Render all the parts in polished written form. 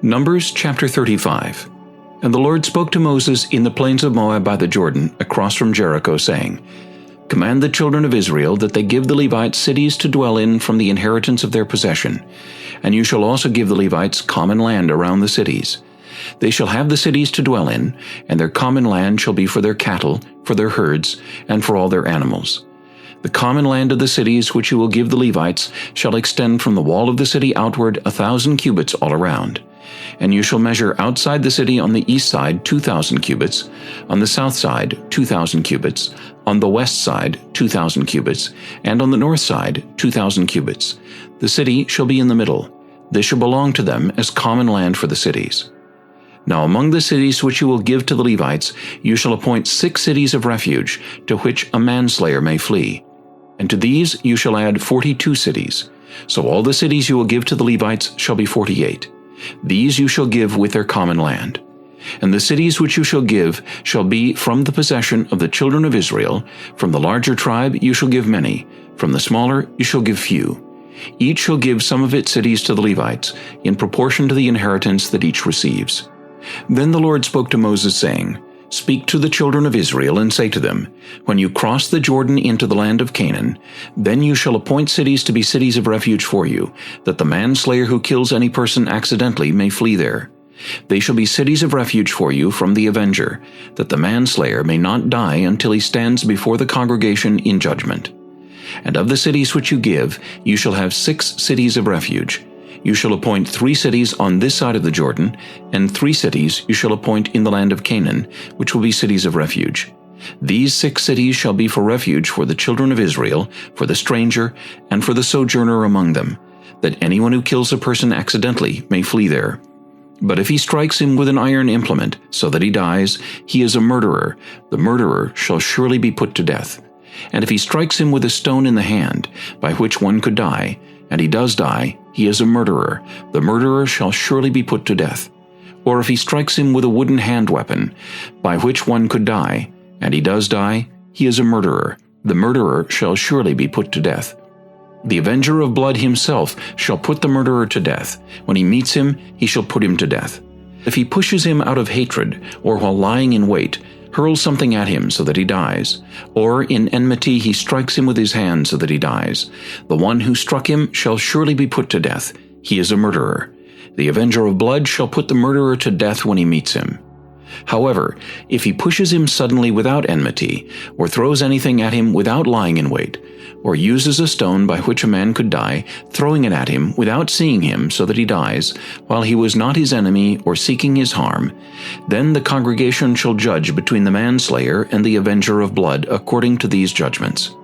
Numbers chapter 35. And the Lord spoke to Moses in the plains of Moab by the Jordan, across from Jericho, saying, Command the children of Israel that they give the Levites cities to dwell in from the inheritance of their possession. And you shall also give the Levites common land around the cities. They shall have the cities to dwell in, and their common land shall be for their cattle, for their herds, and for all their animals. The common land of the cities which you will give the Levites shall extend from the wall of the city outward 1,000 cubits all around. And you shall measure outside the city on the east side 2,000 cubits, on the south side 2,000 cubits, on the west side 2,000 cubits, and on the north side 2,000 cubits. The city shall be in the middle. This shall belong to them as common land for the cities. Now among the cities which you will give to the Levites, you shall appoint 6 cities of refuge, to which a manslayer may flee. And to these you shall add 42 cities. So all the cities you will give to the Levites shall be 48. These you shall give with their common land. And the cities which you shall give shall be from the possession of the children of Israel. From the larger tribe you shall give many, from the smaller you shall give few. Each shall give some of its cities to the Levites, in proportion to the inheritance that each receives. Then the Lord spoke to Moses, saying, Speak to the children of Israel, and say to them, When you cross the Jordan into the land of Canaan, then you shall appoint cities to be cities of refuge for you, that the manslayer who kills any person accidentally may flee there. They shall be cities of refuge for you from the avenger, that the manslayer may not die until he stands before the congregation in judgment. And of the cities which you give, you shall have 6 cities of refuge. You shall appoint 3 cities on this side of the Jordan, and 3 cities you shall appoint in the land of Canaan, which will be cities of refuge. These 6 cities shall be for refuge for the children of Israel, for the stranger, and for the sojourner among them, that anyone who kills a person accidentally may flee there. But if he strikes him with an iron implement, so that he dies, he is a murderer. The murderer shall surely be put to death. And if he strikes him with a stone in the hand, by which one could die, and he does die, he is a murderer. The murderer shall surely be put to death. Or if he strikes him with a wooden hand weapon, by which one could die, and he does die, he is a murderer. The murderer shall surely be put to death. The avenger of blood himself shall put the murderer to death. When he meets him, he shall put him to death. If he pushes him out of hatred, or while lying in wait, hurls something at him so that he dies, or in enmity he strikes him with his hand so that he dies, the one who struck him shall surely be put to death. He is a murderer. The avenger of blood shall put the murderer to death when he meets him. However, if he pushes him suddenly without enmity, or throws anything at him without lying in wait, or uses a stone by which a man could die, throwing it at him without seeing him so that he dies, while he was not his enemy or seeking his harm, then the congregation shall judge between the manslayer and the avenger of blood according to these judgments.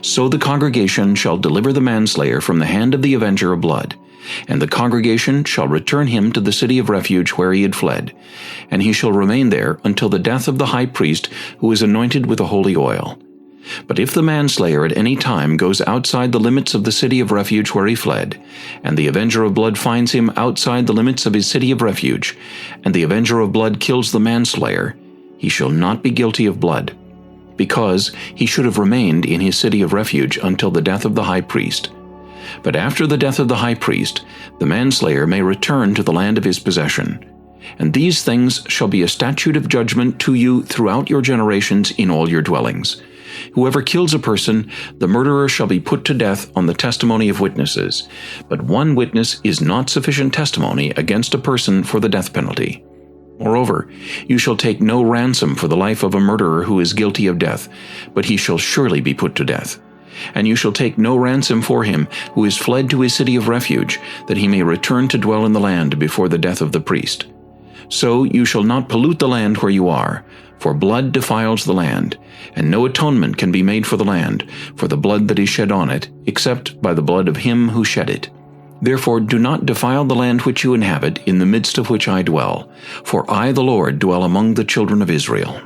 So the congregation shall deliver the manslayer from the hand of the avenger of blood, and the congregation shall return him to the city of refuge where he had fled, and he shall remain there until the death of the high priest who is anointed with the holy oil. But if the manslayer at any time goes outside the limits of the city of refuge where he fled, and the avenger of blood finds him outside the limits of his city of refuge, and the avenger of blood kills the manslayer, he shall not be guilty of blood, because he should have remained in his city of refuge until the death of the high priest. But after the death of the high priest, the manslayer may return to the land of his possession. And these things shall be a statute of judgment to you throughout your generations in all your dwellings. Whoever kills a person, the murderer shall be put to death on the testimony of witnesses. But one witness is not sufficient testimony against a person for the death penalty. Moreover, you shall take no ransom for the life of a murderer who is guilty of death, but he shall surely be put to death. And you shall take no ransom for him who is fled to his city of refuge, that he may return to dwell in the land before the death of the priest. So you shall not pollute the land where you are, for blood defiles the land, and no atonement can be made for the land, for the blood that is shed on it, except by the blood of him who shed it. Therefore do not defile the land which you inhabit, in the midst of which I dwell, for I the Lord dwell among the children of Israel.